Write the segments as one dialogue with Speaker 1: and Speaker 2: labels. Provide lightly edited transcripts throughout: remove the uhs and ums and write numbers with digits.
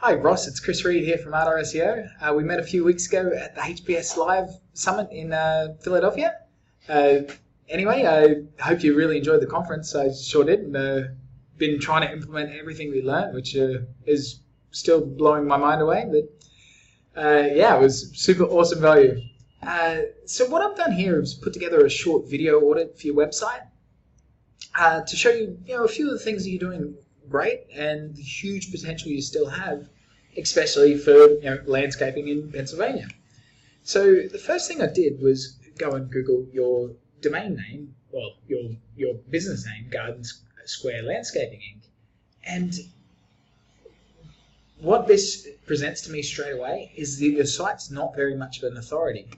Speaker 1: Hi Ross, it's Chris Reed here from Ardor SEO. We met a few weeks ago at the HBS Live Summit in Philadelphia. Anyway, I hope you really enjoyed the conference. I sure did, and been trying to implement everything we learned, which is still blowing my mind away. But yeah, it was super awesome value. So what I've done here is put together a short video audit for your website to show you, a few of the things that you're doing great and the huge potential you still have, especially for landscaping in Pennsylvania. So the first thing I did was go and Google your domain name, well, your business name, Garden Square Landscaping Inc. And what this presents to me straight away is that your site's not very much of an authority.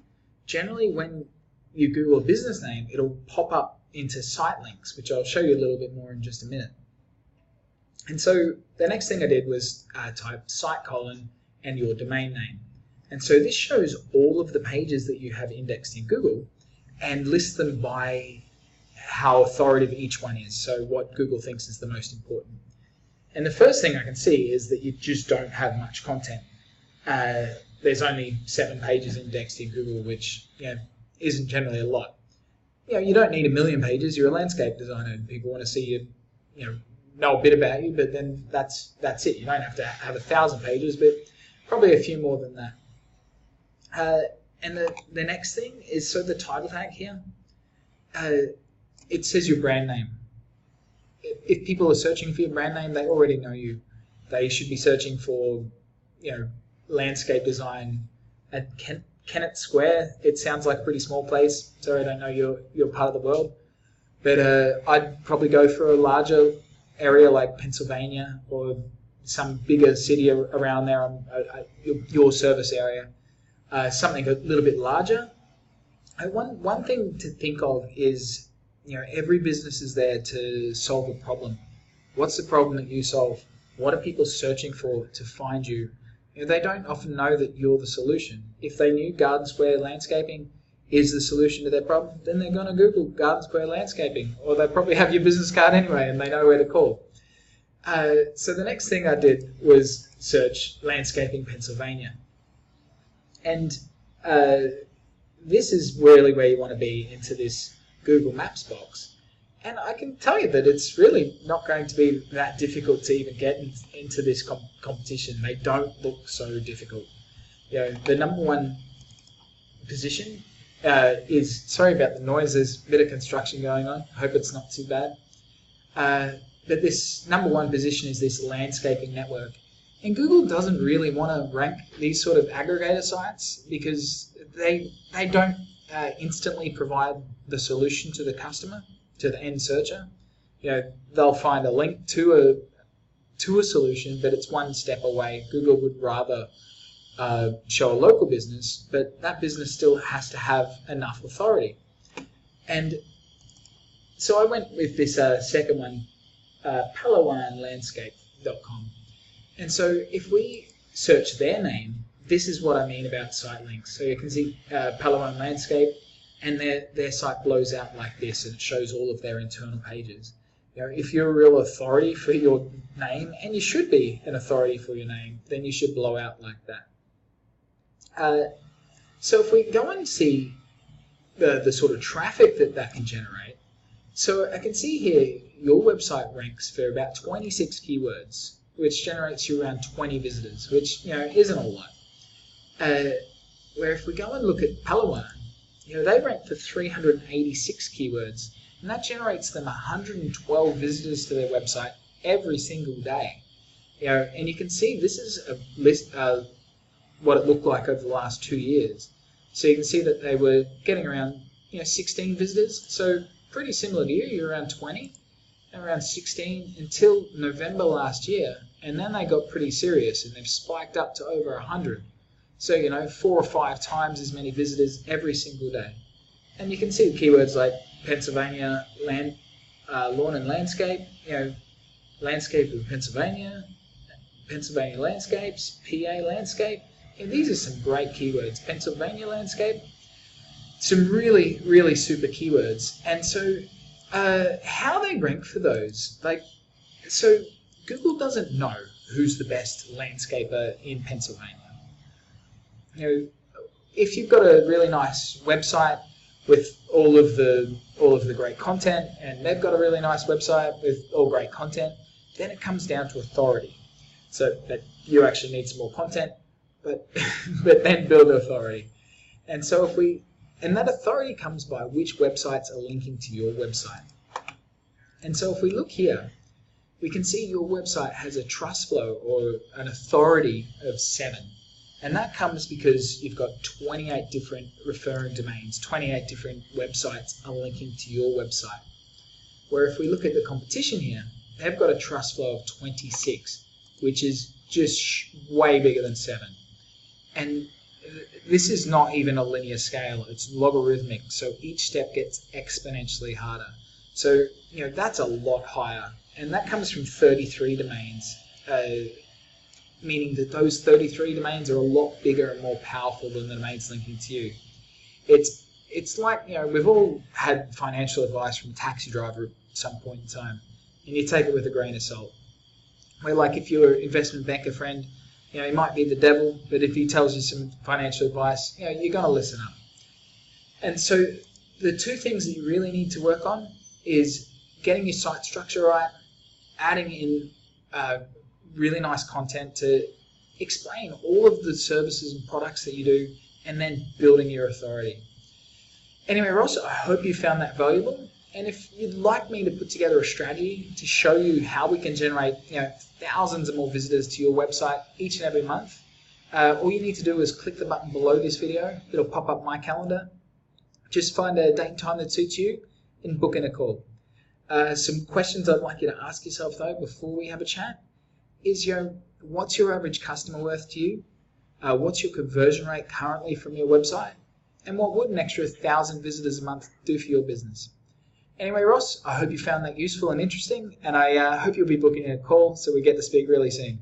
Speaker 1: Generally, when you Google a business name, it'll pop up into site links, which I'll show you a little bit more in just a minute. And so the next thing I did was type site colon and your domain name. And so this shows all of the pages that you have indexed in Google and lists them by how authoritative each one is, so what Google thinks is the most important. And the first thing I can see is that you just don't have much content. There's only 7 pages indexed in Google, which isn't generally a lot. You don't need 1 million pages. You're a landscape designer, and people want to see you, know a bit about you, but then that's it. You don't have to have 1,000 pages, but probably a few more than that. And the next thing is, so the title tag here, it says your brand name. If people are searching for your brand name, they already know you. They should be searching for, landscape design at Kennett Square. It sounds like a pretty small place, so I don't know your part of the world. But I'd probably go for a larger area like Pennsylvania or some bigger city around there, your service area, something a little bit larger. One thing to think of is, every business is there to solve a problem. What's the problem that you solve? What are people searching for to find you? They don't often know that you're the solution. If they knew Garden Square Landscaping is the solution to their problem, then they're going to Google Garden Square Landscaping, or they probably have your business card anyway and they know where to call. So the next thing I did was search Landscaping Pennsylvania. And this is really where you want to be into this Google Maps box. And I can tell you that it's really not going to be that difficult to even get into this competition. They don't look so difficult. The number one position is, sorry about the noise, there's a bit of construction going on. I hope it's not too bad. But this number one position is this landscaping network. And Google doesn't really want to rank these sort of aggregator sites because they don't instantly provide the solution to the customer, to the end searcher. They'll find a link to a solution, but it's one step away. Google would rather show a local business, but that business still has to have enough authority. And so I went with this second one, PalawanLandscape.com. And so if we search their name, this is what I mean about site links. So you can see Palawan Landscape, and their site blows out like this, and it shows all of their internal pages. If you're a real authority for your name, and you should be an authority for your name, then you should blow out like that. So if we go and see the sort of traffic that can generate, so I can see here your website ranks for about 26 keywords, which generates you around 20 visitors, which isn't a lot. Where if we go and look at Palawan, they rank for 386 keywords, and that generates them 112 visitors to their website every single day. And you can see this is a list of what it looked like over the last 2 years. So you can see that they were getting around 16 visitors. So pretty similar to you. You're around 20, around 16 until November last year, and then they got pretty serious and they've spiked up to over 100. So 4 or 5 times as many visitors every single day. And you can see the keywords like Pennsylvania lawn and landscape, landscape of Pennsylvania, Pennsylvania landscapes, PA landscape. These are some great keywords. Pennsylvania landscape, some really, really super keywords. And so how they rank for those, so Google doesn't know who's the best landscaper in Pennsylvania. You know, if you've got a really nice website with all of the great content, and they've got a really nice website with all great content, then it comes down to authority. So that you actually need some more content, but but then build authority. And so and that authority comes by which websites are linking to your website. And so if we look here, we can see your website has a trust flow or an authority of 7. And that comes because you've got 28 different referring domains, 28 different websites are linking to your website. Where if we look at the competition here, they've got a trust flow of 26, which is just way bigger than 7. And this is not even a linear scale, it's logarithmic, so each step gets exponentially harder. So, you know, that's a lot higher. And that comes from 33 domains, meaning that those 33 domains are a lot bigger and more powerful than the domains linking to you. It's like, you know, we've all had financial advice from a taxi driver at some point in time, and you take it with a grain of salt. Where, like, if your investment banker friend, you know, he might be the devil, but if he tells you some financial advice, you know, you're going to listen up. And so the two things that you really need to work on is getting your site structure right, adding in really nice content to explain all of the services and products that you do, and then building your authority. Anyway, Ross, I hope you found that valuable. And if you'd like me to put together a strategy to show you how we can generate, you know, thousands of more visitors to your website each and every month, all you need to do is click the button below this video. It'll pop up my calendar. Just find a date and time that suits you and book in a call. Some questions I'd like you to ask yourself though before we have a chat is, you know, what's your average customer worth to you? What's your conversion rate currently from your website? And what would an extra 1,000 visitors a month do for your business? Anyway, Ross, I hope you found that useful and interesting, and I hope you'll be booking a call so we get to speak really soon.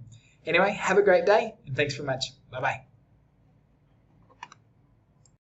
Speaker 1: Anyway, have a great day, and thanks very much. Bye-bye.